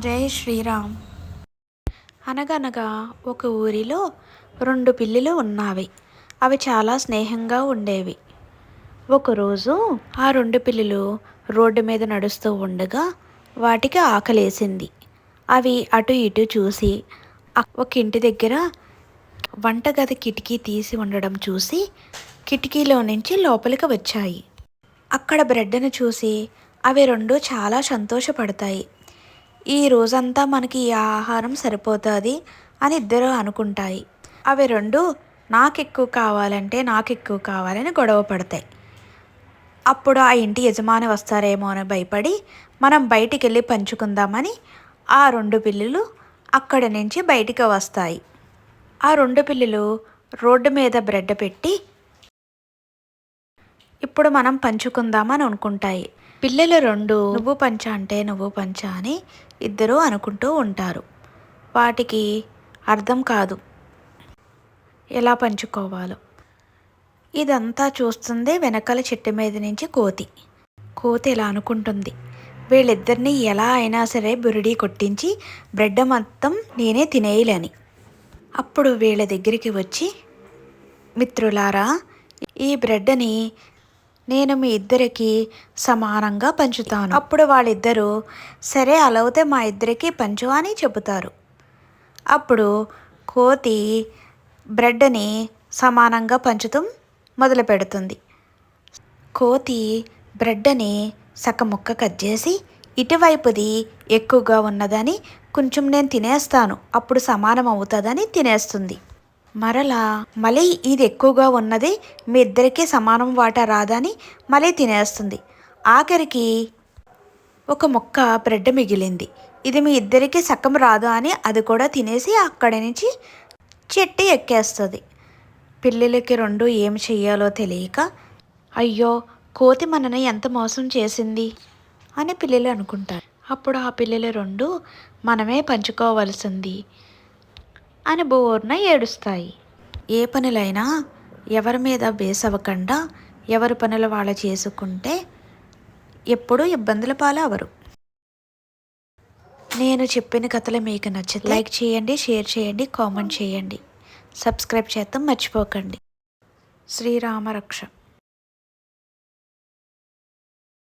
జై శ్రీరామ్. అనగనగా ఒక ఊరిలో 2 పిల్లులు ఉన్నవి. అవి చాలా స్నేహంగా ఉండేవి. ఒకరోజు ఆ 2 పిల్లులు రోడ్డు మీద నడుస్తూ ఉండగా వాటికి ఆకలేసింది. అవి అటు ఇటు చూసి ఒక ఇంటి దగ్గర వంటగది కిటికీ తీసి ఉండడం చూసి కిటికీలో నుంచి లోపలికి వచ్చాయి. అక్కడ బ్రెడ్ను చూసి అవి 2 చాలా సంతోషపడతాయి. ఈ రోజంతా మనకి ఈ ఆహారం సరిపోతుంది అని ఇద్దరు అనుకుంటాయి. అవి 2 నాకెక్కువ కావాలని గొడవ పడతాయి. అప్పుడు ఆ ఇంటి యజమాని వస్తారేమో అని భయపడి మనం బయటికి వెళ్ళి పంచుకుందామని ఆ 2 పిల్లులు అక్కడి నుంచి బయటికి వస్తాయి. ఆ 2 పిల్లులు రోడ్డు మీద బ్రెడ్ పెట్టి ఇప్పుడు మనం పంచుకుందామని అనుకుంటాయి. పిల్లలు 2 నువ్వు పంచా అంటే నువ్వు పంచా అని ఇద్దరు అనుకుంటూ ఉంటారు. వాటికి అర్థం కాదు ఎలా పంచుకోవాలో. ఇదంతా చూస్తుంది వెనకాల చెట్టు మీద నుంచి కోతి ఇలా అనుకుంటుంది, వీళ్ళిద్దరినీ ఎలా అయినా సరే బురిడి కొట్టించి బ్రెడ్ మొత్తం నేనే తినేయలేని. అప్పుడు వీళ్ళ దగ్గరికి వచ్చి, మిత్రులారా, ఈ బ్రెడ్ని నేను మీ ఇద్దరికి సమానంగా పంచుతాను. అప్పుడు వాళ్ళిద్దరూ సరే అలాగే మా ఇద్దరికి పంచు అని చెబుతారు. అప్పుడు కోతి బ్రెడ్ని సమానంగా పంచుతూ మొదలు పెడుతుంది. కోతి బ్రెడ్ని సగం ముక్క కట్ చేసి ఇటువైపుది ఎక్కువగా ఉన్నదని కొంచెం నేను తినేస్తాను, అప్పుడు సమానం అవుతుందని తినేస్తుంది. మరలా మళ్ళీ ఇది ఎక్కువగా ఉన్నది, మీ ఇద్దరికీ సమానం వాటా రాదని మళ్ళీ తినేస్తుంది. ఆఖరికి ఒక ముక్క బ్రెడ్ మిగిలింది, ఇది మీ ఇద్దరికీ సగం రాదు అని అది కూడా తినేసి అక్కడి నుంచి చెట్టు ఎక్కేస్తుంది. పిల్లలకి 2 ఏం చెయ్యాలో తెలియక, అయ్యో కోతి మనని ఎంత మోసం చేసింది అని పిల్లలు అనుకుంటారు. అప్పుడు ఆ పిల్లలు 2 మనమే పంచుకోవలసింది అని బోర్న ఏడుస్తాయి. ఏ పనులైనా ఎవరి మీద బేసవ్వకుండా ఎవరి పనులు వాళ్ళు చేసుకుంటే ఎప్పుడూ ఇబ్బందుల పాలవరు. నేను చెప్పిన కథలు మీకు నచ్చితే లైక్ చేయండి, షేర్ చేయండి, కామెంట్ చేయండి, సబ్స్క్రైబ్ చేద్దాం మర్చిపోకండి. శ్రీరామ రక్ష.